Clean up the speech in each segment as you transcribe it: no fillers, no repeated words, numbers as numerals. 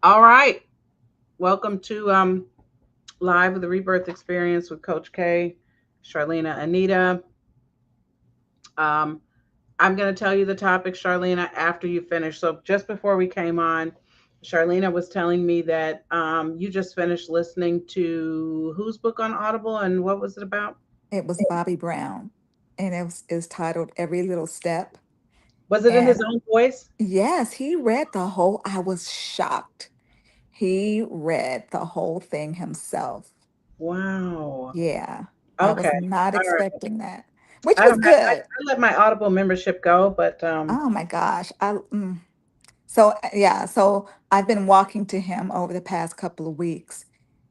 All right. Welcome to Live with the Rebirth Experience with Coach K, Charlena, Anita. Um, I'm going to tell you the topic, Charlena, after you finish. So just before we came on, Charlena was telling me that you just finished listening to whose book on Audible and what was it about? It was Bobby Brown, and it was titled Every Little Step. Was it in his And own voice? yes, he read the whole, I was shocked. He read the whole thing himself. Wow. Yeah, I Okay. was not All right. expecting that, which I was don't have, good. I let my Audible membership go, but Oh my gosh. So I've been walking to him over the past couple of weeks,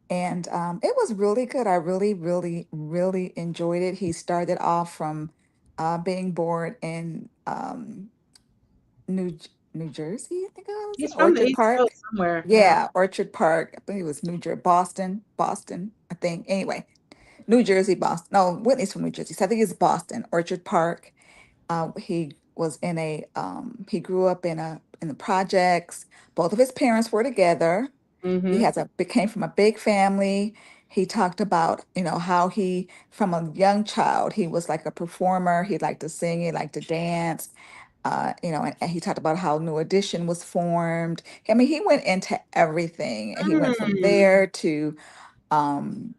and it was really good. I really, really, really enjoyed it. He started off from being born in New Jersey, I think it was he's from the Orchard East Park. Coast somewhere. Yeah. Yeah, Orchard Park. I think it was New Jersey, Boston, I think. Anyway, New Jersey, Boston. No, Whitney's from New Jersey. So I think it's Boston, Orchard Park. He was in a he grew up in the projects. Both of his parents were together. He Mm-hmm. has a became from a big family. He talked about, how he from a young child, he was like a performer. He liked to sing, he liked to dance. And he talked about how New Edition was formed. I mean, he went into everything. And he went from Mm. there to um,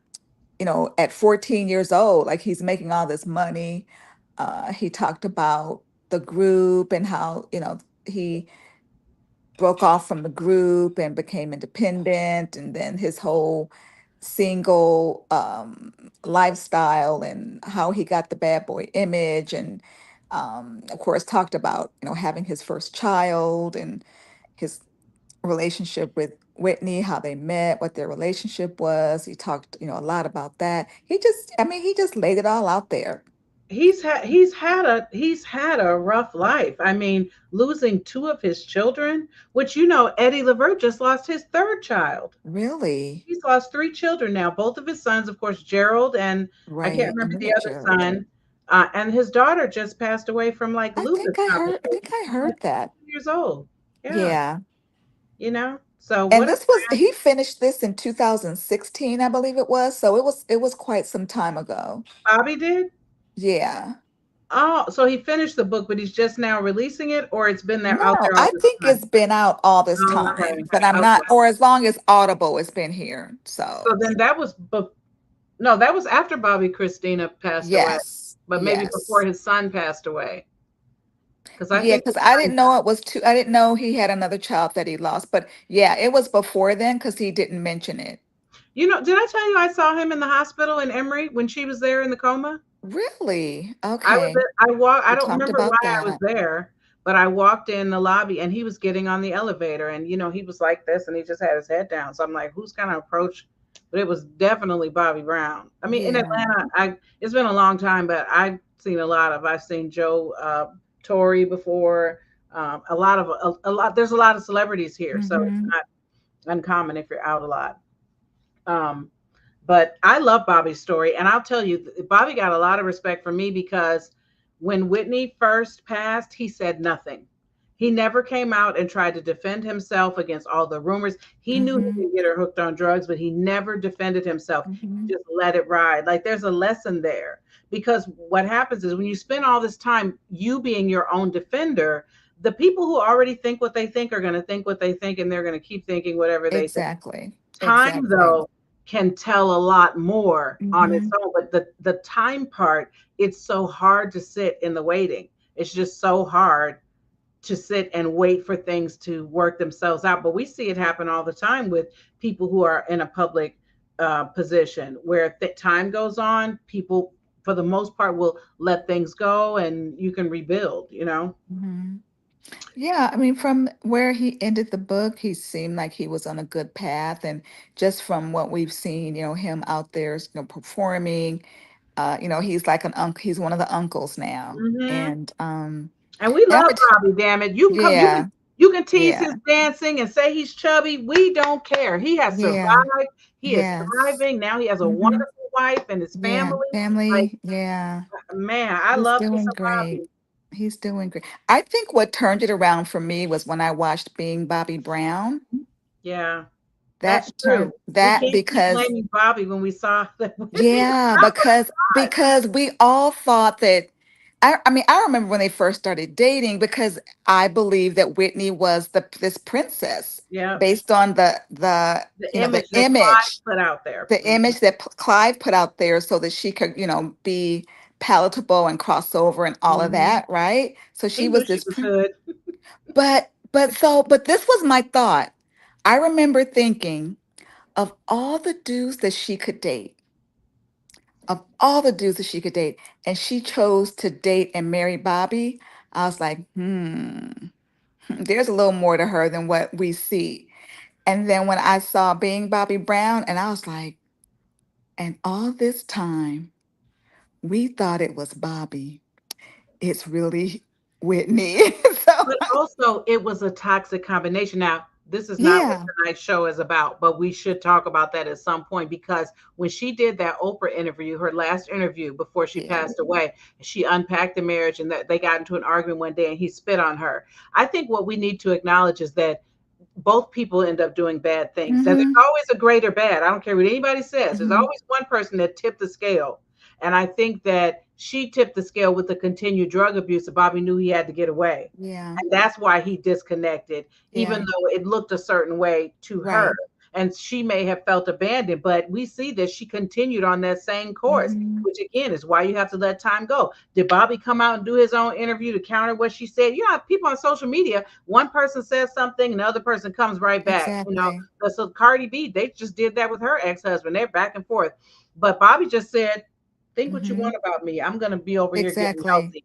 at 14 years old, like he's making all this money. He talked about the group and how, he broke off from the group and became independent, and then his whole single lifestyle and how he got the bad boy image, and of course talked about having his first child and his relationship with Whitney, how they met, what their relationship was. He talked a lot about that. He just laid it all out there. He's had a rough life. I mean, losing two of his children, which Eddie Levert just lost his third child. Really. He's lost three children now. Both of his sons, of course, Gerald and I can't Right. I remember know the that, other Gerald. son. And his daughter just passed away from like lupus I think complications. I She's like heard that. 2 years old. Yeah, Yeah. So And what a this was sad. he finished this in 2016, I believe it was. So it was quite some time ago. Bobby did. Yeah. Oh, so he finished the book, but he's just now releasing it, or it's been there out No, there all I this think time. it's been out all this Oh, time, okay, but I'm not, okay. or as long as Audible has been here. So So, then no, that was after Bobby Christina passed away, yes. but maybe before Yes. his son passed away, because I Yeah, think because his I son. didn't know I didn't know he had another child that he lost. But yeah, it was before then because he didn't mention it. Did I tell you I saw him in the hospital in Emory when she was there in the coma? Really? I was Okay. at, I walked. I We don't talked remember why about I was that. there, but I walked in the lobby and he was getting on the elevator, and he was like this, and he just had his head down. So I'm like, who's gonna approach? But it was definitely Bobby Brown. I mean, in Yeah. Atlanta, I it's been a long time, but I've seen Joe Torre before. A lot. There's a lot of celebrities here, so it's Hmm. not uncommon if you're out a lot. Um, but I love Bobby's story, and I'll tell you, Bobby got a lot of respect from me because when Whitney first passed, he said nothing. He never came out and tried to defend himself against all the rumors. He knew he Hmm. didn't get her hooked on drugs, but he never defended himself. He Hmm. just let it ride. Like there's a lesson there because what happens is when you spend all this time you being your own defender, the people who already think what they think are going to think what they think, and they're going to keep thinking whatever they think. Exactly. Time Exactly. though can tell a lot more on its Hmm. own, but the time part, it's so hard to sit in the waiting. It's just so hard to sit and wait for things to work themselves out. But we see it happen all the time with people who are in a public position where time goes on. People, for the most part, will let things go, and you can rebuild. Hmm. Yeah, I mean, from where he ended the book, he seemed like he was on a good path, and just from what we've seen, him out there, performing. He's like an uncle. He's one of the uncles now, Hmm. and And we and I love would, Bobby, damn it. You can come, yeah, you can tease his yeah, dancing and say he's chubby. We don't care. He has yeah, survived. He is yes, thriving. Now he has a hmm, wonderful wife and his yeah, family. Like, family, yeah. man, I He's love me doing some great. Bobby. He's doing great. I think what turned it around for me was when I watched Being Bobby Brown. Yeah, that's That true. turned We that can't keep because blaming Bobby when we saw that Whitney was yeah, not right. because we all thought that I mean, I remember when they first started dating because I believed that Whitney was this princess Yeah, based on the the you know image that Clyde put out there. image that Clive put out there so that she could, be palatable and cross over and all of Mhm. that, right? So He she knew was she this was good. but this was my thought. I remember thinking of all the dudes that she could date, of all the dudes that she could date, and she chose to date and marry Bobby. I was like, there's a little more to her than what we see. And then when I saw Being Bobby Brown, and I was like, and all this time, we thought it was Bobby. It's really Whitney. So, But also, it was a toxic combination. Now, this is not what yeah. tonight's show is about, but we should talk about that at some point because when she did that Oprah interview, her last interview before she Yeah. passed away, she unpacked the marriage and that they got into an argument one day and he spit on her. I think what we need to acknowledge is that both people end up doing bad things. That there's Hmm. always a great or bad. I don't care what anybody says. There's Hmm. always one person that tipped the scale. And I think that she tipped the scale with the continued drug abuse that Bobby knew he had to get away. Yeah. And that's why he disconnected, even Yeah. though it looked a certain way to her. Right. And she may have felt abandoned, but we see that she continued on that same course, Hmm. which again is why you have to let time go. Did Bobby come out and do his own interview to counter what she said? You know, people on social media, one person says something and the other person comes right back. You know, Exactly. so Cardi B, they just did that with her ex-husband. They're back and forth. But Bobby just said, think what you Hmm. want about me. I'm going to be over here getting Exactly. healthy.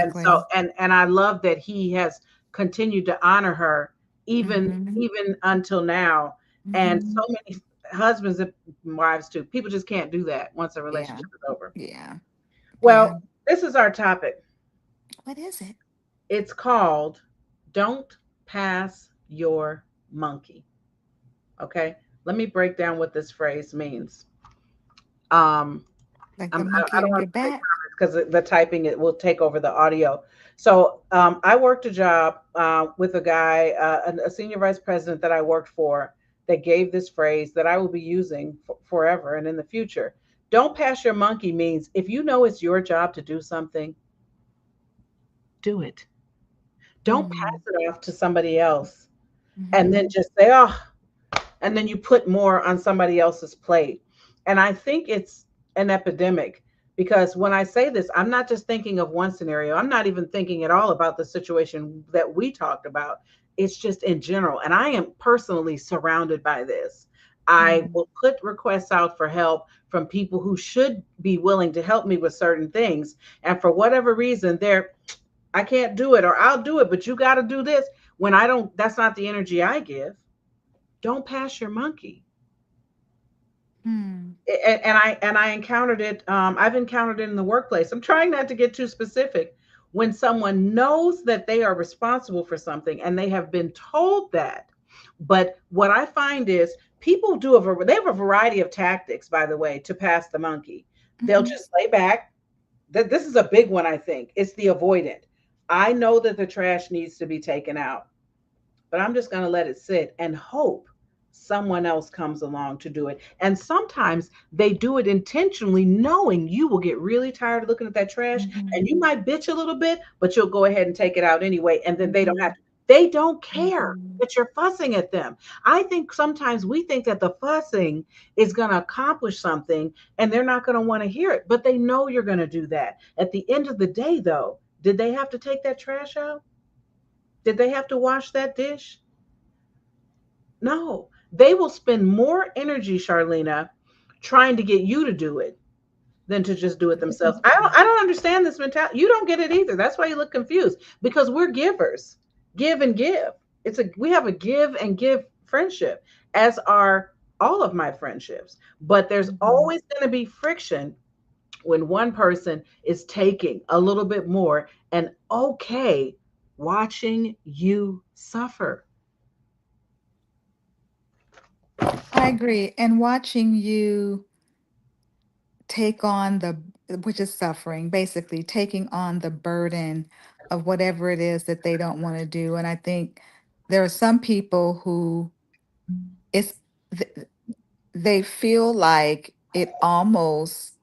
And so Exactly. and I love that he has continued to honor her Hmm. even until now. And Hmm. so many husbands and wives too. People just can't do that once a Yeah. relationship is over. Yeah. Yeah. Well, this is our topic. What is it? It's called Don't Pass Your Monkey. Okay? Let me break down what this phrase means. Um, Like the I monkey don't on want your to say back? comments because the typing it will take over the audio. So I worked a job with a guy, a senior vice president that I worked for, that gave this phrase that I will be using forever and in the future. Don't pass your monkey means if you know it's your job to do something, do it. Don't pass Mm. it off to somebody else and then Hmm. just say, oh, and then you put more on somebody else's plate. And I think it's an epidemic because when I say this, I'm not just thinking of one scenario. I'm not even thinking at all about the situation that we talked about. It's just in general. And I am personally surrounded by this. I Mm. will put requests out for help from people who should be willing to help me with certain things. And for whatever reason, I can't do it or I'll do it, but you got to do this. When I don't, that's not the energy I give. Don't pass your monkey. Hmm. And I encountered it. I've encountered it in the workplace. I'm trying not to get too specific. When someone knows that they are responsible for something and they have been told that, but what I find is people they have a variety of tactics, by the way, to pass the monkey. They'll Hmm. just lay back. This is a big one, I think. It's the avoidant. I know that the trash needs to be taken out, but I'm just going to let it sit and hope someone else comes along to do it. And sometimes they do it intentionally, knowing you will get really tired of looking at that trash Hmm. and you might bitch a little bit, but you'll go ahead and take it out anyway. And then they don't have Hmm. to. They don't care Hmm. that you're fussing at them. I think sometimes we think that the fussing is going to accomplish something and they're not going to want to hear it, but they know you're going to do that. At the end of the day, though, did they have to take that trash out? Did they have to wash that dish? No, they will spend more energy, Charlena, trying to get you to do it than to just do it themselves. I don't understand this mentality. You don't get it either. That's why you look confused because we're givers. Give and give. We have a give and give friendship, as are all of my friendships. But there's Hmm. always going to be friction when one person is taking a little bit more and okay watching you suffer. I agree. And watching you take on which is suffering, basically taking on the burden of whatever it is that they don't want to do. And I think there are some people who it's th- they feel like it almost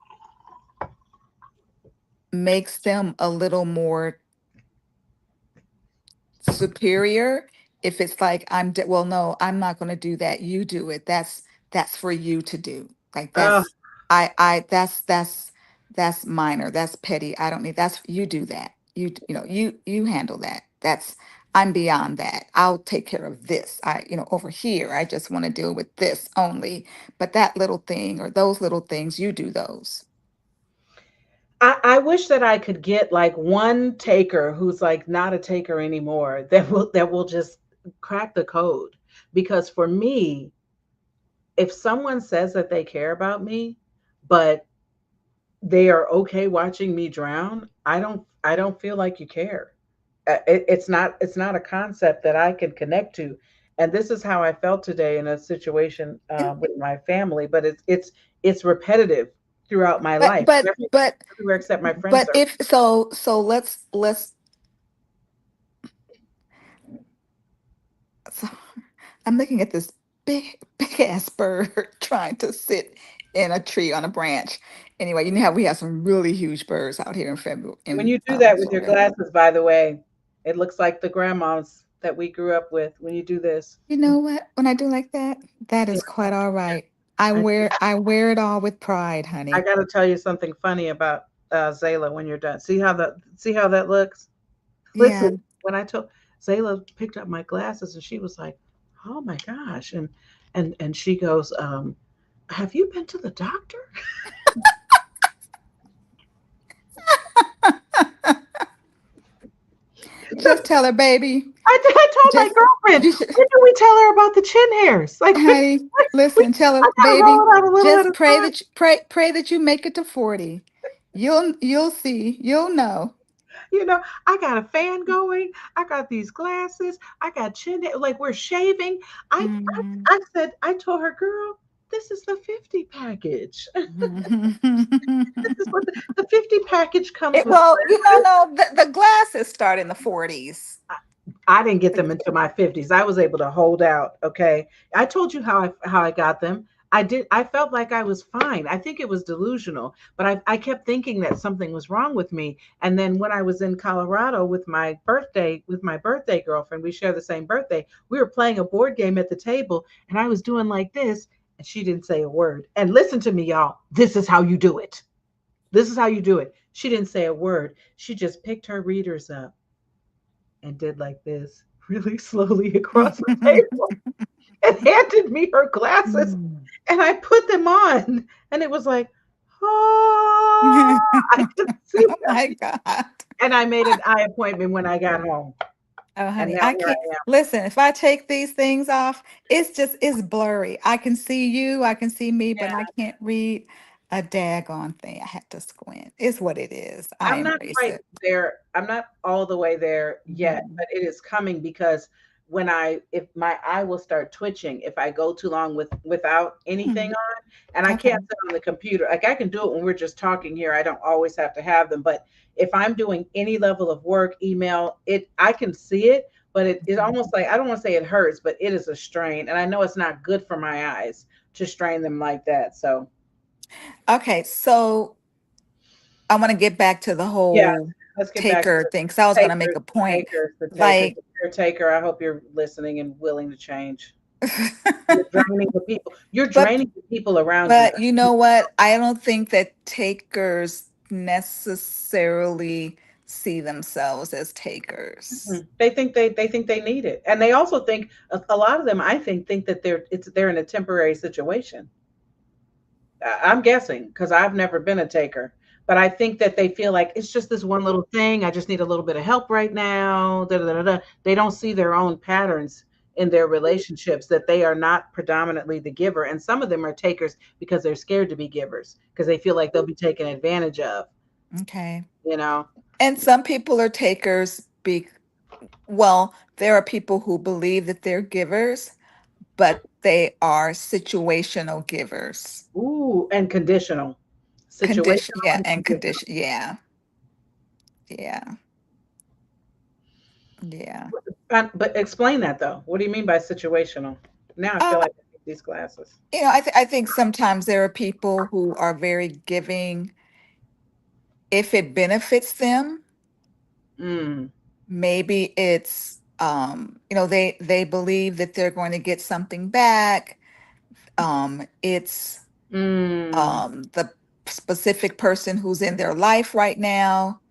makes them a little more superior if it's like well, no, I'm not going to do that, you do it. That's for you to do. Like Oh, that's minor, that's petty, I don't need. That's you do that, you handle that. That's I'm beyond that. I'll take care of this. Over here I just want to deal with this only, but that little thing or those little things, you do those. I wish that I could get like one taker who's like not a taker anymore that will just crack the code. Because for me, if someone says that they care about me, but they are okay watching me drown, I don't feel like you care. It's not a concept that I can connect to. And this is how I felt today in a situation And with my family, but it's repetitive throughout my but life. but but Everywhere except my friend but circle. if so let's so I'm looking at this big ass bird trying to sit in a tree on a branch. Anyway, you know how we have some really huge birds out here in February When in you do that with your Florida. glasses, by the way, it looks like the grandmas that we grew up with when you do this. You know what? When I do like that, that Yeah, is quite all right. I I, wear it all with pride, I honey. got to tell you something funny about Zayla when you're done. See how that looks? Listen, Yeah. when I told Zayla picked up my glasses and she was like, "Oh my gosh!" and she goes, "Have you been to the doctor?" Just tell her, baby. I told my Just girlfriend, you should, when do we tell her about the chin hairs? Like, honey. Listen, tell I her, gotta roll baby. it out a little at Just a time. pray that you make it to 40. You'll see. You'll know. I got a fan going. I got these glasses. I got chin hair. Like we're shaving. I, I, Mhm. I said, I told her, girl, this is the 50 package. This is what the 50 package comes with Well, glasses. no, the glasses start in the 40s. I didn't get them into my 50s. I was able to hold out. Okay. I told you how I got them. I felt like I was fine. I think it was delusional, but I kept thinking that something was wrong with me. And then when I was in Colorado with my birthday girlfriend, we share the same birthday. We were playing a board game at the table and I was doing like this and she didn't say a word. And listen to me, y'all. This is how you do it. This is how you do it. She didn't say a word. She just picked her readers up and did like this really slowly across the table and handed me her glasses Mm. and I put them on and it was like, oh, I could see Oh my nothing. God. And I made an eye appointment when I got home. Oh, And honey, now I here can't I am. listen. If I take these things off, it's blurry. I can see you, I can see me, but I Yeah, can't read a daggone thing. I have to squint. It's what it is. I I'm not embrace quite it. there. I'm not all the way there yet, Mhm. but it is coming because if my eye will start twitching if I go too long without anything Hmm. on, and I Okay. can't sit on the computer. Like I can do it when we're just talking here. I don't always have to have them, but if I'm doing any level of work, email, I can see it, but it Okay. almost like I don't want to say it hurts, but it is a strain, and I know it's not good for my eyes to strain them like that. So Okay, so I want to get back to the yeah, whole let's get back to taker thing. So I was going to make takers, a point. the takers. Like, If you're a taker, I hope you're listening and willing to change. You're draining the people. You're but draining the people around you. But you know what? I don't think that takers necessarily see themselves as takers. They think they need it, and they also think a lot of them. I think that they're in a temporary situation. I'm guessing because I've never been a taker, but I think that they feel like it's just this one little thing. I just need a little bit of help right now. Da, da, da, da. They don't see their own patterns in their relationships that they are not predominantly the giver, and some of them are takers because they're scared to be givers because they feel like they'll be taken advantage of. Okay. You know. And some people are takers well, there are people who believe that they're givers, but they are situational givers. Ooh, and conditional, Condition, situational yeah, and and conditional. condition, yeah, yeah, yeah. But explain that though. What do you mean by situational? Now I feel Uh, like. these classes. I think sometimes there are people who are very giving if it benefits them. Mm, Maybe it's they believe that they're going to get something back. It's mm. the specific person who's in their life right now.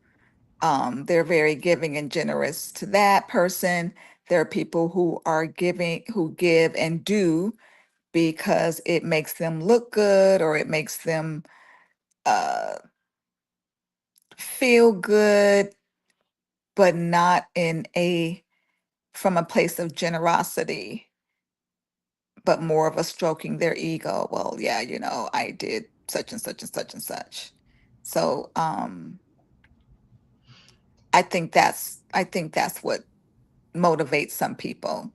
They're very giving and generous to that person. There are people who are giving, who give and do because it makes them look good or it makes them uh, feel good, but not in a from a place of generosity, but more of a stroking their ego. Well, yeah, I did such and such and such and such. So I think that's what motivates some people.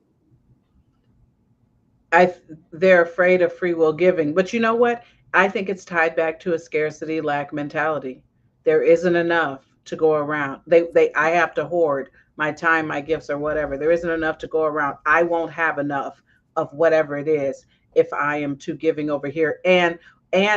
I they're afraid of free will giving. But you know what? I think it's tied back to a scarcity lack mentality. There isn't enough to go around. They I have to hoard my time, my gifts, or whatever. There isn't enough to go around. I won't have enough of whatever it is if I am too giving over here. And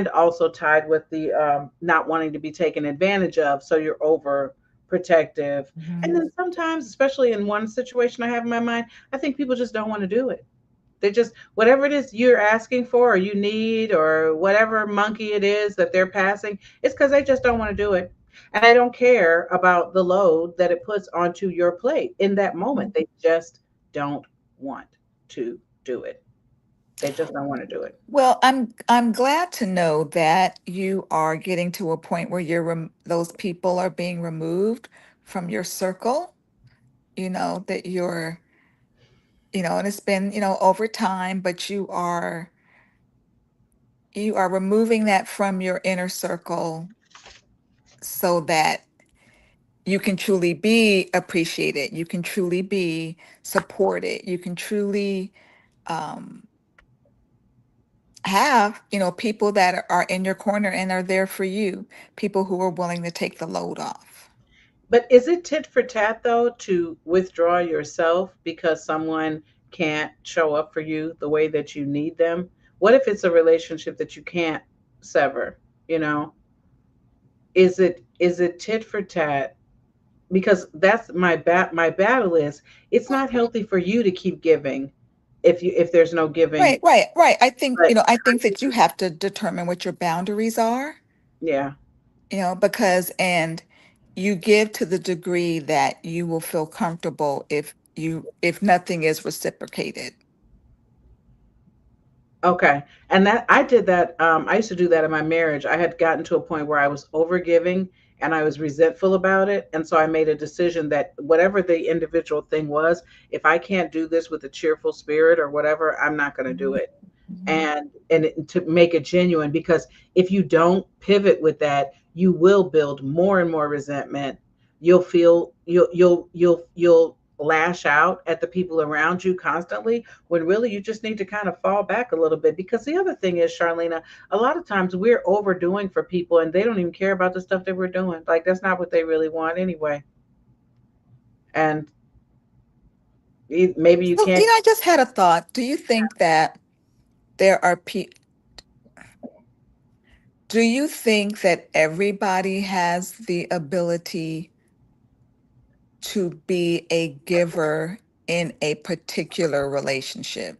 also tied with the not wanting to be taken advantage of. So you're over protective. And Mhm. then sometimes, especially in one situation I have in my mind, I think people just don't want to do it. They just, whatever it is you're asking for or you need or whatever monkey it is that they're passing, it's because they just don't want to do it. And I don't care about the load that it puts onto your plate in that moment. They just don't want to do it. They just don't want to do it. Well, I'm glad to know that you are getting to a point where those people are being removed from your circle. That and it's been, over time, but you are removing that from your inner circle so that you can truly be appreciated, you can truly be supported, you can truly um, have people that are in your corner and are there for you, people who are willing to take the load off. But is it tit for tat though to withdraw yourself because someone can't show up for you the way that you need them? What if it's a relationship that you can't sever, you know? Is it tit for tat? Because that's my battle is it's not healthy for you to keep giving if there's no giving. Right, right, right. I think But I think that you have to determine what your boundaries are. yeah. Because and you give to the degree that you will feel comfortable if nothing is reciprocated. Okay. And that I did that. I used to do that in my marriage. I had gotten to a point where I was over giving and I was resentful about it. And so I made a decision that whatever the individual thing was, if I can't do this with a cheerful spirit or whatever, I'm not going to do Mhm. it. Mhm. And to make it genuine, because if you don't pivot with that, you will build more and more resentment. You'll lash out at the people around you constantly, when really you just need to kind of fall back a little bit. Because the other thing is, Charlena, a lot of times we're overdoing for people and they don't even care about the stuff that we're doing. Like that's not what they really want anyway. And maybe you So, can't. I just had a thought. Do you think that there are people, do you think that everybody has the ability to be a giver in a particular relationship?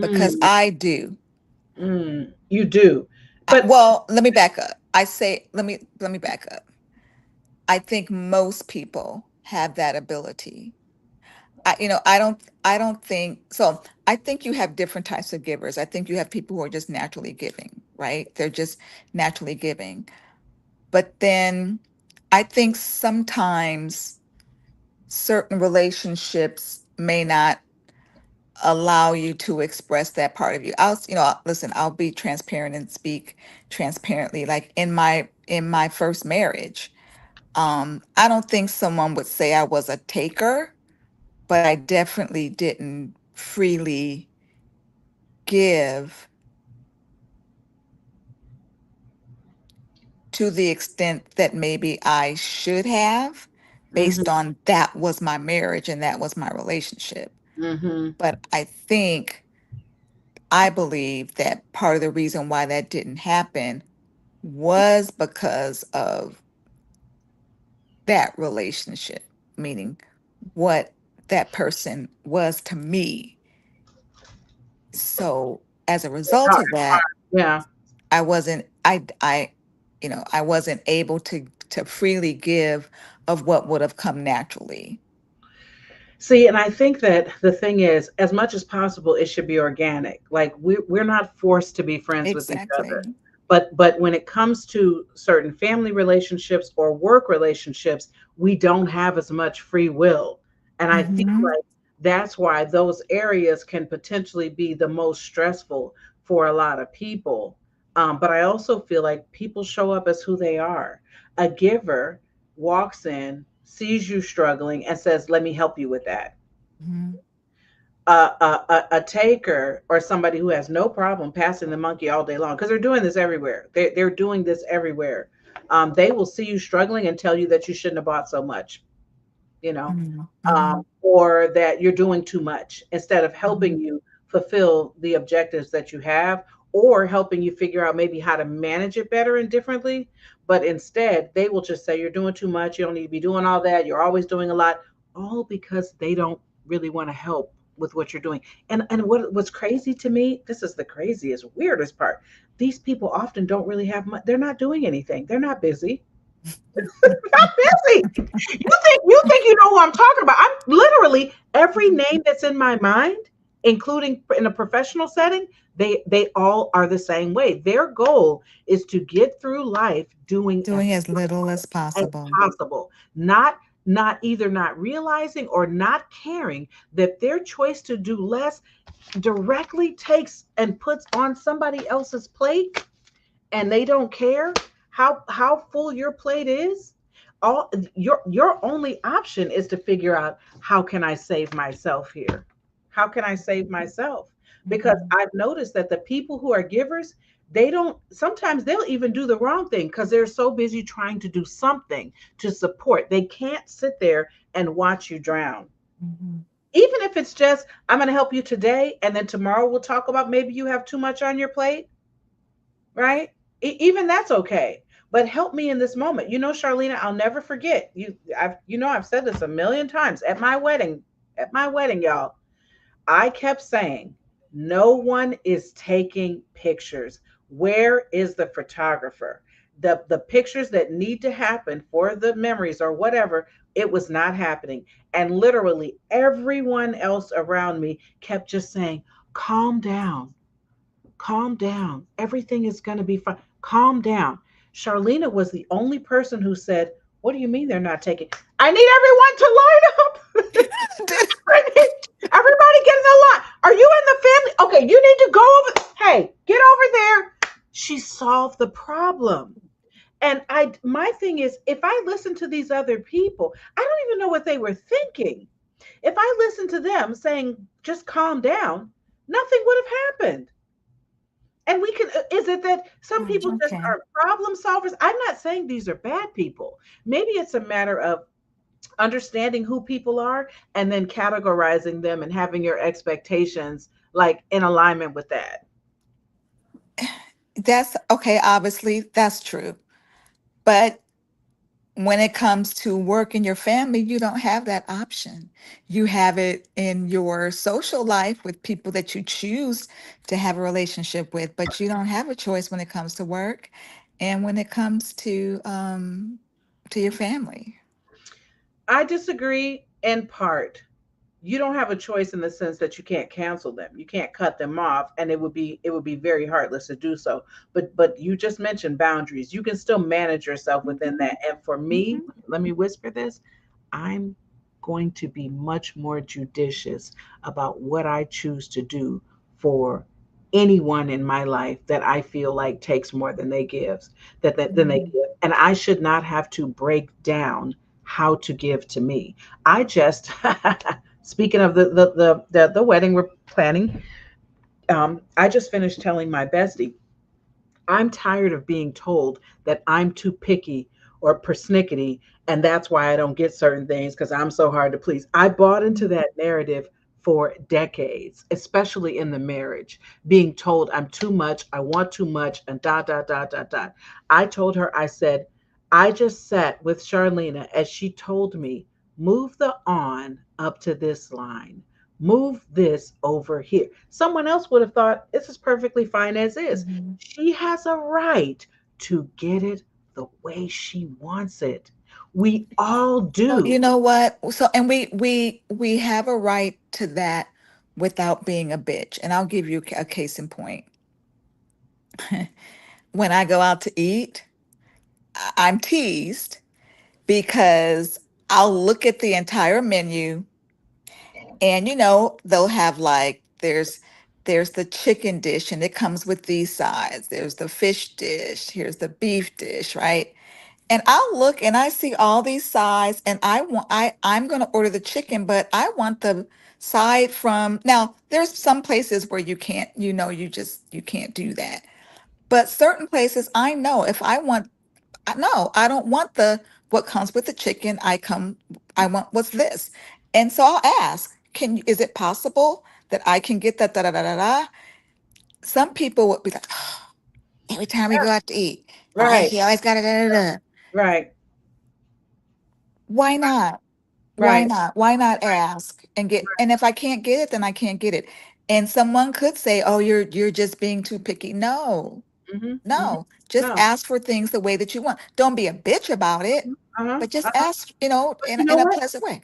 Because Mm, I do. you do. But Well, let me back up. Let me back up. I think most people have that ability. I don't think so. I think you have different types of givers. I think you have people who are just naturally giving, right? They're just naturally giving. But then I think sometimes certain relationships may not allow you to express that part of you. Listen, I'll be transparent and speak transparently. Like in my first marriage, I don't think someone would say I was a taker, but I definitely didn't freely give to the extent that maybe I should have, based mhm, on that was my marriage and that was my relationship. mhm. But I think I believe that part of the reason why that didn't happen was because of that relationship, meaning what that person was to me. So as a result of that, Yeah. I wasn't I I wasn't able to freely give of what would have come naturally. See, and I think that the thing is, as much as possible, it should be organic. Like we're not forced to be friends with each other. Exactly. But when it comes to certain family relationships or work relationships, we don't have as much free will. And I feel Hmm. like that's why those areas can potentially be the most stressful for a lot of people. But I also feel like people show up as who they are. A giver walks in, sees you struggling, and says, "Let me help you with that." Hmm. A taker or somebody who has no problem passing the monkey all day long, because they're doing this everywhere. They're doing this everywhere. They will see you struggling and tell you that you shouldn't have bought so much, you know, Hmm. Hmm. or that you're doing too much instead of Hmm. helping you fulfill the objectives that you have, or helping you figure out maybe how to manage it better and differently. But instead, they will just say, "You're doing too much. You don't need to be doing all that. You're always doing a lot," all because they don't really want to help with what you're doing. And what's crazy to me, this is the craziest, weirdest part. These people often don't really have much. They're not doing anything. They're not busy. Not busy. You think you know who I'm talking about? I'm literally every name that's in my mind, including in a professional setting. They all are the same way. Their goal is to get through life doing as Doing as little as as possible. possible, not either not realizing or not caring that their choice to do less directly takes and puts on somebody else's plate, and they don't care how full your plate is. All your only option is to figure out, how can I save myself here? How can I save myself? Because Mhm. I've noticed that the people who are givers, they don't, sometimes they'll even do the wrong thing because they're so busy trying to do something to support. They can't sit there and watch you drown. Mhm. Even if it's just, I'm going to help you today, and then tomorrow we'll talk about maybe you have too much on your plate, right? Even that's okay. But help me in this moment. Charlena, I'll never forget you. I've said this a million times at my wedding. At my wedding, y'all, I kept saying, no one is taking pictures. Where is the photographer? The pictures that need to happen for the memories or whatever, it was not happening. And literally everyone else around me kept just saying, calm down, calm down. Everything is going to be fine. Calm down. Charlena was the only person who said, "What do you mean they're not taking? I need everyone to line up. I need everybody get in the line. Are you in the family? Okay, you need to go over. Hey, get over there." She solved the problem. And my thing is, if I listen to these other people, I don't even know what they were thinking. If I listened to them saying, just calm down, nothing would have happened. And we can, is it that some Mm, people just okay. are problem solvers? I'm not saying these are bad people. Maybe it's a matter of understanding who people are and then categorizing them and having your expectations like in alignment with that. That's okay. Obviously, that's true. But when it comes to work in your family, you don't have that option. You have it in your social life with people that you choose to have a relationship with, but you don't have a choice when it comes to work and when it comes to your family. I disagree in part. You don't have a choice in the sense that you can't cancel them. You can't cut them off, and it would be very heartless to do so. But you just mentioned boundaries. You can still manage yourself within Mhm. that. And for me, Mhm. let me whisper this, I'm going to be much more judicious about what I choose to do for anyone in my life that I feel like takes more than they give, than they Mhm. give. And I should not have to break down how to give to me. I just speaking of the wedding we're planning, I just finished telling my bestie, I'm tired of being told that I'm too picky or persnickety, and that's why I don't get certain things because I'm so hard to please. I bought into that narrative for decades, especially in the marriage, being told I'm too much, I want too much, and dot, dot, dot, dot, dot. I told her, I said, I just sat with Charlena as she told me, move the on up to this line, move this over here. Someone else would have thought this is perfectly fine as is. Mhm. She has a right to get it the way she wants it. We all So you do. know what? So and we have a right to that without being a bitch. And I'll give you a case in point. When I go out to eat, I'm teased because I'll look at the entire menu and they'll have like there's the chicken dish and it comes with these sides. There's the fish dish, here's the beef dish, right? And I'll look and I see all these sides and I'm going to order the chicken, but I want the side from. Now, there's some places where you can't, you can't do that. But certain places I know if I want no, I don't want the what comes with the chicken. I want what's this. And so I'll ask, is it possible that I can get that da da da da da? Some people would be like, "Oh, every time we go out to eat, oh, Right, he always got it da da da." right, Why not? Why right. not? Why not ask and get, and if I can't get it, then I can't get it. And someone could say, "Oh, you're just being too picky." No, Hmm, hmm. no. Just No. ask for things the way that you want. Don't be a bitch about it, Uh-huh. but just Uh-huh. ask, But in you know in a what? pleasant way.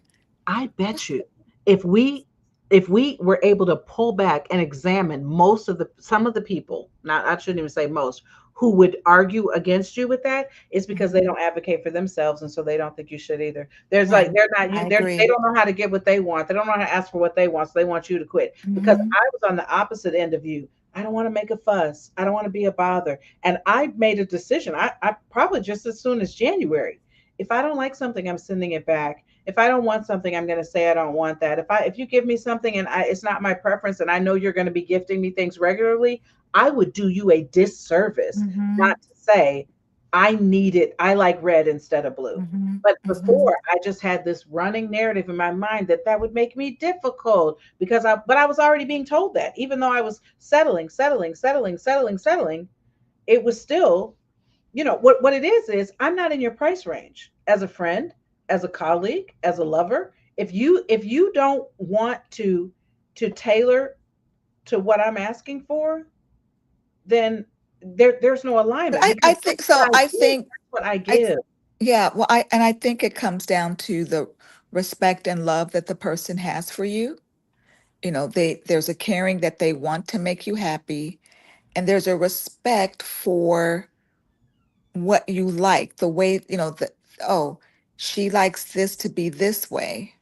I bet you if we if we were able to pull back and examine most of the some of the people, not I shouldn't even say most, who would argue against you with that, is because they Mhm. don't advocate for themselves and so they don't think you should either. There's I like they're not I you they agree. don't know how to get what they want. They don't know how to ask for what they want, so they want you to quit. Because Hmm. I was on the opposite end of you. I don't want to make a fuss. I don't want to be a bother. And I made a decision. I probably just as soon as January. If I don't like something, I'm sending it back. If I don't want something, I'm going to say I don't want that. If you give me something and it's not my preference and I know you're going to be gifting me things regularly, I would do you a disservice Hmm. not to say I need it. I like red instead of blue. Hmm. But Hmm. before, I just had this running narrative in my mind that that would make me difficult because I was already being told that even though I was settling, settling, settling, settling, settling, it was still, what it is I'm not in your price range as a friend, as a colleague, as a lover. If you don't want to tailor to what I'm asking for, then there's no alignment I because think so. that's what I I th- give. yeah, well, I think it comes down to the respect and love that the person has for you. There's a caring that they want to make you happy, and there's a respect for what you like, the way, oh, she likes this to be this way.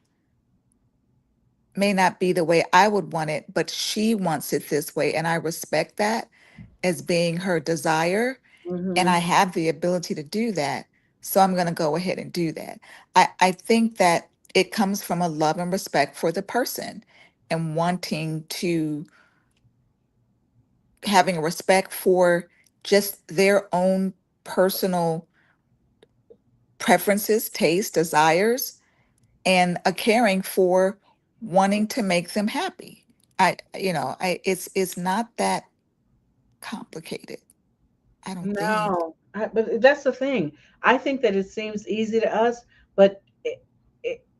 May not be the way I would want it, but she wants it this way. And I respect that as being her desire. And I Hmm. have the ability to do that. So I'm going to go ahead and do that. I think that it comes from a love and respect for the person and wanting to having a respect for just their own personal preferences, tastes, desires, and a caring for wanting to make them happy. It's not that complicated. I don't think. No, but that's the thing. I think that it seems easy to us, but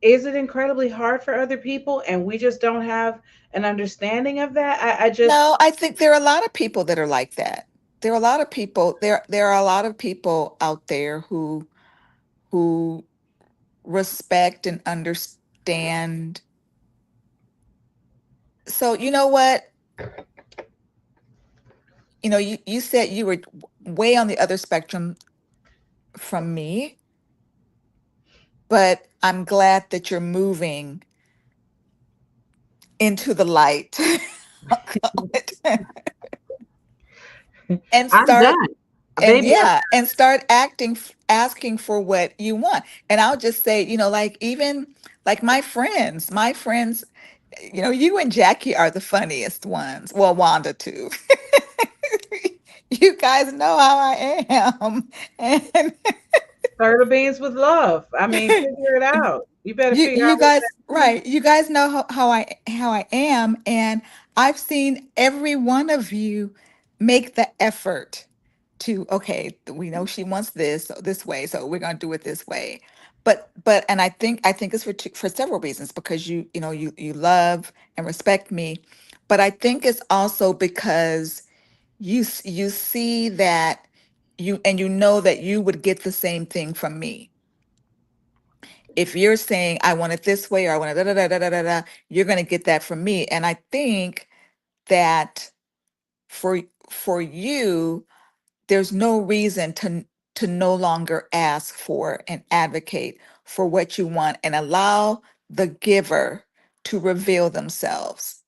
is it incredibly hard for other people and we just don't have an understanding of that? I just No, I think there are a lot of people that are like that. There are a lot of people. There are a lot of people out there who respect and understand. So you know what? You said you were way on the other spectrum from me, but I'm glad that you're moving into the light. I'll call it. And I'm start done. and Baby, yeah, and start asking for what you want. And I'll just say, like even like my friends, you and Jackie are the funniest ones. Well, Wanda too. You guys know how I am. And stir the beans with love. I mean, figure it out. You better You figure out you what guys, that means. right? You guys know how I am, and I've seen every one of you make the effort to, okay, we know she wants this way, so we're gonna do it this way. But and I think it's for several reasons, because you love and respect me, but I think it's also because you see that you know that you would get the same thing from me. If you're saying I want it this way, or I want it da da da da da da, da, you're going to get that from me. And I think that for you, there's no reason to no longer ask for and advocate for what you want, and allow the giver to reveal themselves.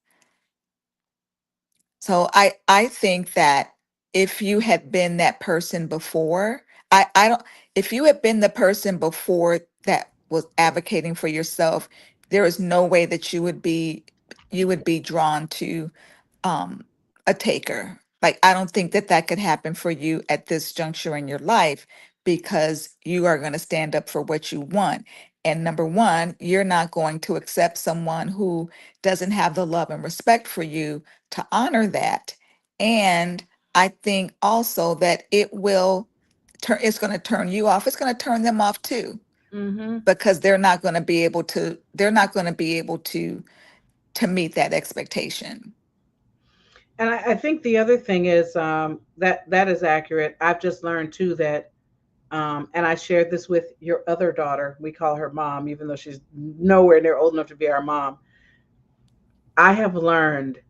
So I think that if you had been that person before, I don't if you had been the person before that was advocating for yourself, there is no way that you would be drawn to um a taker. Like, I don't think that that could happen for you at this juncture in your life, because you are going to stand up for what you want. And number one, you're not going to accept someone who doesn't have the love and respect for you to honor that. And I think also that it's going to turn you off. It's going to turn them off too, Mm-hmm. because they're not going to be able to meet that expectation. And I think the other thing is that is accurate. I've just learned too that, and I shared this with your other daughter. We call her mom, even though she's nowhere near old enough to be our mom. I have learned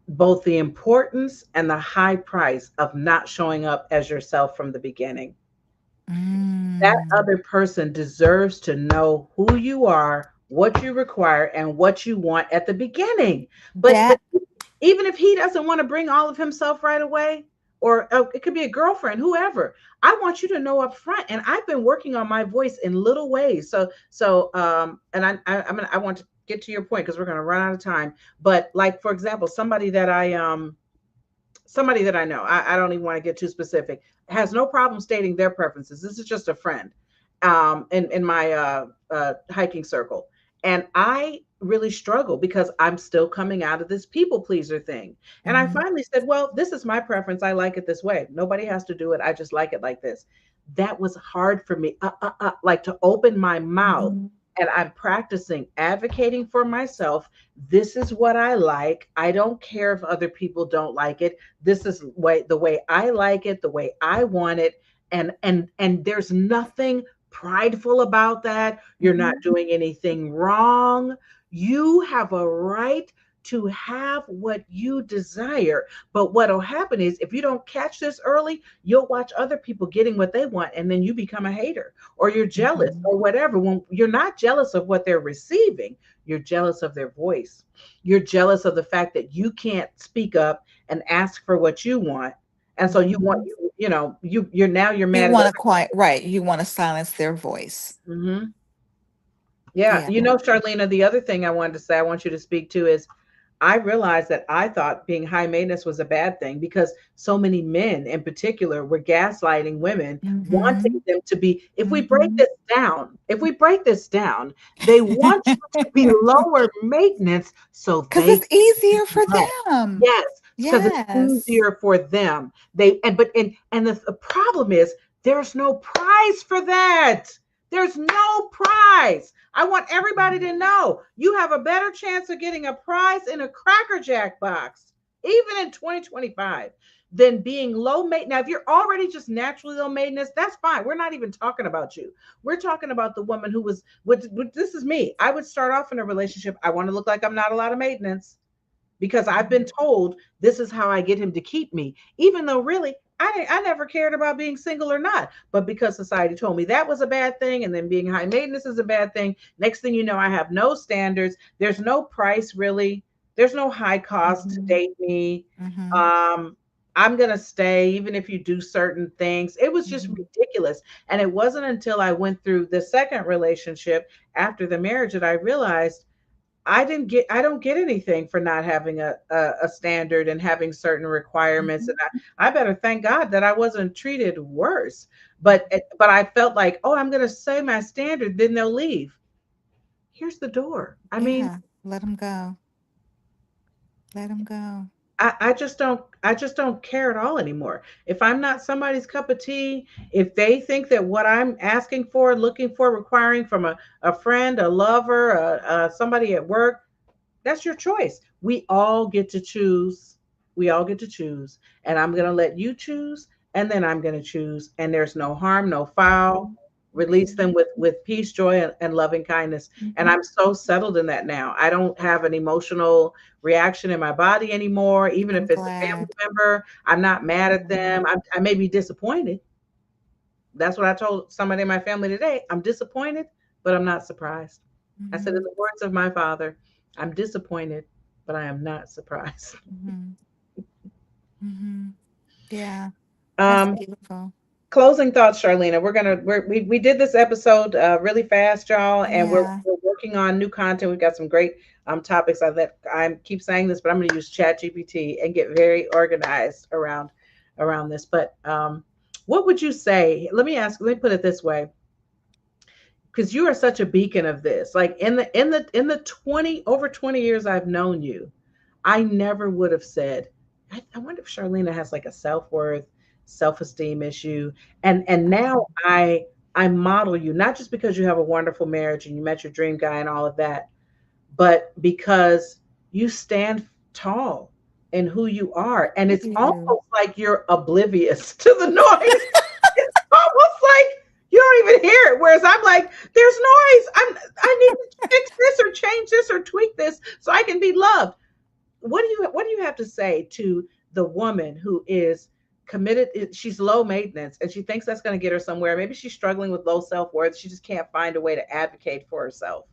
both the importance and the high price of not showing up as yourself from the beginning. That Mm. other person deserves to know who you are, what you require, and what you want at the beginning. But That even if he doesn't want to bring all of himself right away, or it could be a girlfriend, whoever, I want you to know up front. And I've been working on my voice in little ways. And I want to get to your point because we're going to run out of time. But like for example, somebody that I know, I don't even want to get too specific, has no problem stating their preferences. This is just a friend in my hiking circle. And I really struggle because I'm still coming out of this people pleaser thing. And I Mhm. finally said, well, this is my preference. I like it this way. Nobody has to do it. I just like it like this. That was hard for me, like to open my mouth. Mhm. And I'm practicing advocating for myself. This is what I like. I don't care if other people don't like it. This is the way I like it, the way I want it. And there's nothing prideful about that. You're not Mhm. doing anything wrong. You have a right to have what you desire. But what'll happen is if you don't catch this early, you'll watch other people getting what they want and then you become a hater or you're jealous Mhm. or whatever. When you're not jealous of what they're receiving, you're jealous of their voice. You're jealous of the fact that you can't speak up and ask for what you want. And so you want Mhm. you're You mad at want to other quiet, right? You want to silence their voice. people. Yeah, Yeah. Charlena, the other thing I wanted to say, I want you to speak to is I realized that I thought being high maintenance was a bad thing because so many men in particular were gaslighting women, wanting Mhm. them to be, Mhm. if we break this down, they want you to be lower maintenance so Because they it's can easier give for less. them. Yes, because it's Yes. easier for them. The problem is there's no prize for that. There's no prize. I want everybody to know you have a better chance of getting a prize in a Cracker Jack box, even in 2025, than being low maintenance. Now, if you're already just naturally low maintenance, that's fine. We're not even talking about you. We're talking about the woman who was, this is me. I would start off in a relationship. I want to look like I'm not a lot of maintenance because I've been told this is how I get him to keep me, even though really I never cared about being single or not. But because society told me that was a bad thing, and then being high maintenance is a bad thing, next thing you know, I have no standards. There's no price really. There's no high cost to Mhm. date me. Mhm. Um, I'm gonna stay even if you do certain things. It was just Mhm. ridiculous. And it wasn't until I went through the second relationship after the marriage that I realized I don't get anything for not having a standard and having certain requirements. And Mhm. I better thank God that I wasn't treated worse. But I felt like, oh, I'm gonna say my standard, then they'll leave. here's the door. I mean, Yeah. Let him go. Let him go. I just don't care at all anymore. If I'm not somebody's cup of tea, if they think that what I'm asking for, looking for, requiring from a friend, a lover, somebody at work, that's your choice. We all get to choose. We all get to choose. And I'm going to let you choose. And then I'm going to choose. And there's no harm, no foul. Mhm. Release Mhm. them with peace, joy, and loving kindness. And Mhm. I'm so settled in that now. I don't have an emotional reaction in my body anymore. Even if I'm it's a family glad. member, I'm not mad at them. Mhm. I may be disappointed. That's what I told somebody in my family today. I'm disappointed, but I'm not surprised. I said, in Mhm. the words of my father, I'm disappointed, but I am not surprised. Mhm. Mhm. Yeah, that's Um, beautiful. Closing thoughts, Charlena. We did this episode really fast, y'all, and Yeah. we're working on new content. We've got some great topics. I keep saying this, but I'm going to use Chat GPT and get very organized around this. But what would you say? Let me put it this way, because you are such a beacon of this. Like in the 20 years I've known you, I never would have said, I wonder if Charlena has like a self-worth, self-esteem issue. And now Mhm. I model you, not just because you have a wonderful marriage and you met your dream guy and all of that, but because you stand tall in who you are. And Thank it's you. almost like you're oblivious to the noise. It's almost like you don't even hear it. Whereas I'm like, there's noise. I need to fix this or change this or tweak this so I can be loved. What do you have to say to the woman who is committed? She's low maintenance and she thinks that's going to get her somewhere. Maybe she's struggling with low self-worth. She just can't find a way to advocate for herself.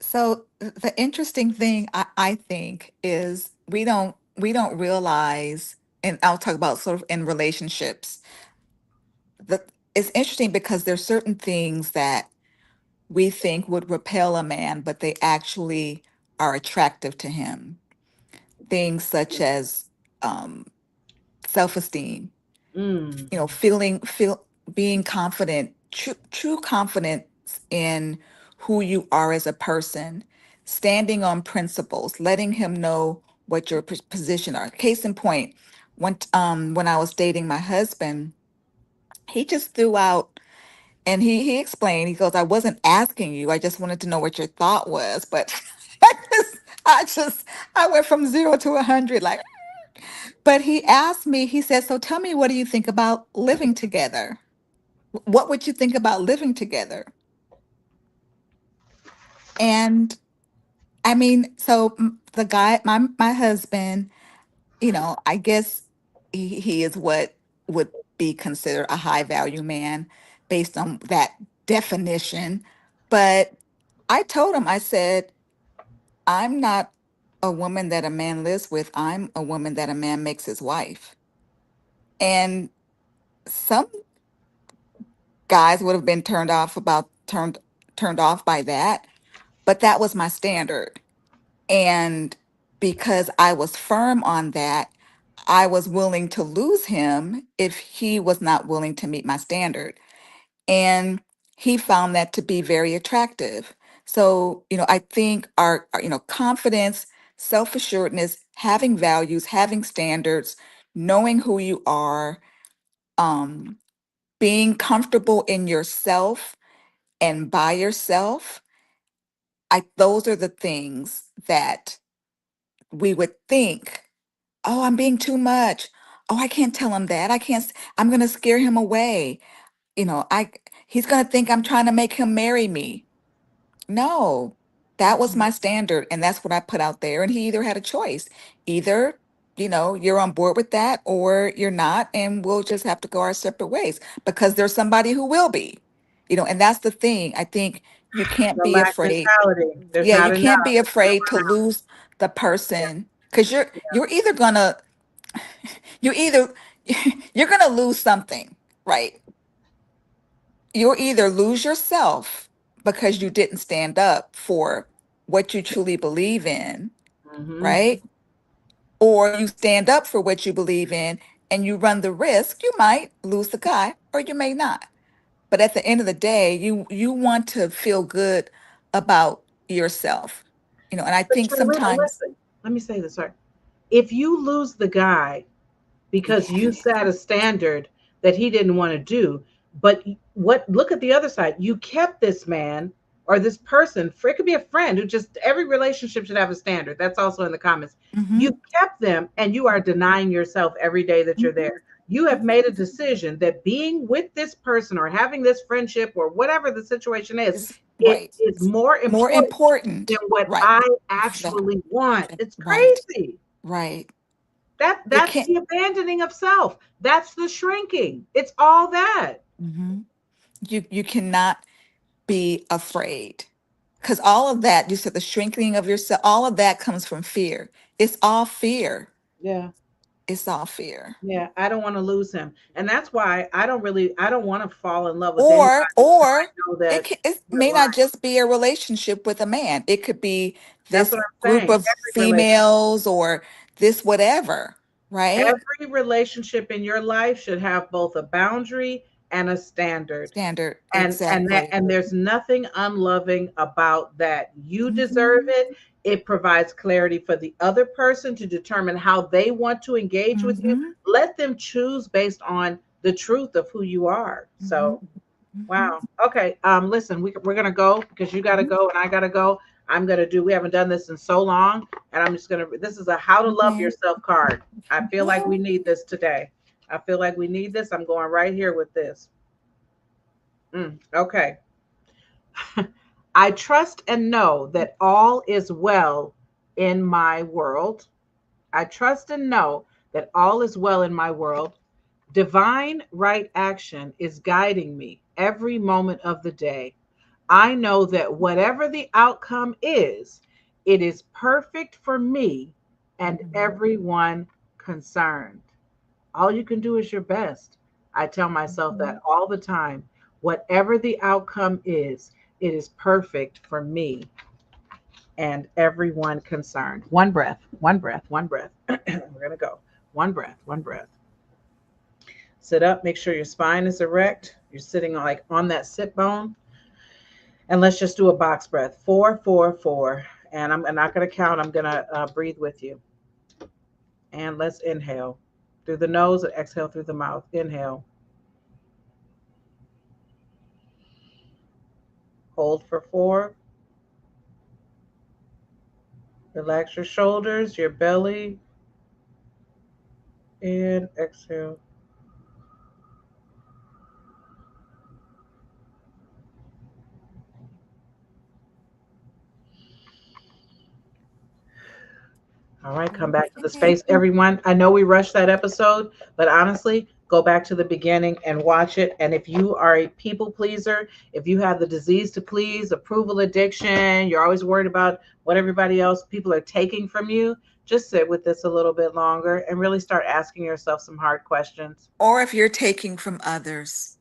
So the interesting thing I think is we don't realize, and I'll talk about sort of in relationships. The It's interesting because there's certain things that we think would repel a man, but they actually are attractive to him. Things such as um, self-esteem, Mm. feel being confident, true confidence in who you are as a person, standing on principles, letting him know what your position are. Case in point, when I was dating my husband, he just threw out, and he explained, he goes, I wasn't asking you, I just wanted to know what your thought was. But I just I just I went from 0 to 100, like. But he asked me, he said, so tell me, what do you think about living together? What would you think about living together? And I mean, so the guy, my husband, I guess he is what would be considered a high value man based on that definition. But I told him, I said, I'm not a woman that a man lives with. I'm a woman that a man makes his wife. And some guys would have been turned off by that, but that was my standard. And because I was firm on that, I was willing to lose him if he was not willing to meet my standard. And he found that to be very attractive. So, I think our confidence, self-assuredness, having values, having standards, knowing who you are, um, being comfortable in yourself and by yourself, those are the things that we would think, oh, I'm being too much. Oh, I can't tell him that. I'm going to scare him away. He's going to think I'm trying to make him marry me. No, that was Mhm. my standard. And that's what I put out there. And he either had a choice. Either, you're on board with that or you're not. And we'll just have to go our separate ways because there's somebody who will be, and that's the thing. I think you can't The be lack afraid. mentality. There's Yeah, not you enough. can't be afraid to lose the person because you're either you're gonna lose something, right? You'll either lose yourself because you didn't stand up for what you truly believe in, Hmm. right? Or you stand up for what you believe in and you run the risk, you might lose the guy or you may not. But at the end of the day, you want to feel good about yourself. And I But think Charlene, sometimes, listen, let me say this, sorry. If you lose the guy because yeah. you set a standard that he didn't want to do, but what look at the other side. You kept this man or this person, it could be a friend who just every relationship should have a standard. That's also in the comments. Hmm. You kept them and you are denying yourself every day that you're Hmm. there. You have made a decision that being with this person or having this friendship or whatever the situation is, It's it right. is more More important than important. what Right. I Exactly. actually want. It's Right. crazy. Right. It That's can't. the abandoning of self. That's the shrinking. It's all that. Hmm. You cannot be afraid, because all of that, you said, the shrinking of yourself, all of that comes from fear. It's all fear. Yeah. It's all fear. Yeah. I don't want to lose him. And that's why I don't want to fall in love with anybody until I Or know that it we're may not aligned. just be a relationship with a man. It could be That's this what I'm group saying. of females, or this whatever, right? Every relationship in your life should have both a boundary and a standard. Standard, And exactly. there's nothing unloving about that. You deserve Hmm. it. It provides clarity for the other person to determine how they want to engage with you. Hmm. Let them choose based on the truth of who you are. Hmm. So Hmm. wow. Okay. Listen, we're gonna go because you gotta Hmm. go and I gotta go. We haven't done this in so long, and I'm just gonna this is a how to love Okay. yourself card. I feel like we Oh, need this today. I feel like we need this. I'm going right here with this. Okay. I trust and know that all is well in my world. I trust and know that all is well in my world. Divine right action is guiding me every moment of the day. I know that whatever the outcome is, it is perfect for me and mhm, everyone concerned. All you can do is your best. I tell myself that mhm. all the time. Whatever the outcome is, it is perfect for me and everyone concerned. One breath, one breath, one breath. We're going to go. One breath, one breath. Sit up, make sure your spine is erect. You're sitting like on that sit bone. And let's just do a box breath. 4, 4, 4. And I'm not going to count. I'm going to breathe with you. And let's inhale through the nose and exhale through the mouth. Inhale. Hold for 4. Relax your shoulders, your belly. And exhale. All right, come back to the Okay. space, everyone. I know we rushed that episode, but honestly, go back to the beginning and watch it. And if you are a people pleaser, if you have the disease to please, approval addiction, you're always worried about what everybody else, people are taking from you, just sit with this a little bit longer and really start asking yourself some hard questions. Or if you're taking from others.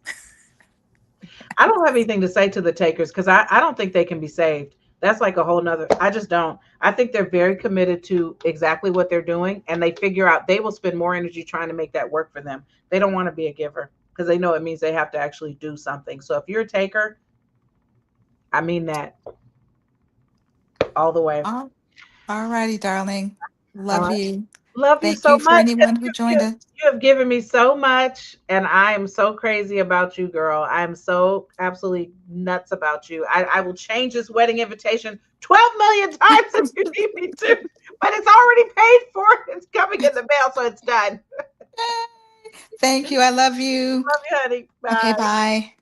I don't have anything to say to the takers because I don't think they can be saved. That's like a whole nother, I just don't. I think they're very committed to exactly what they're doing and they figure out they will spend more energy trying to make that work for them. They don't want to be a giver because they know it means they have to actually do something. So if you're a taker, I mean that all the way. Oh, all righty, darling. All Love right. you. Love you Thank so you for much. anyone who joined us. You have given me so much, and I am so crazy about you, girl. I am so absolutely nuts about you. I will change this wedding invitation 12 million times if you need me to, but it's already paid for. It's coming in the mail, so it's done. Thank you. I love you. Love you, honey. Okay, Bye. bye.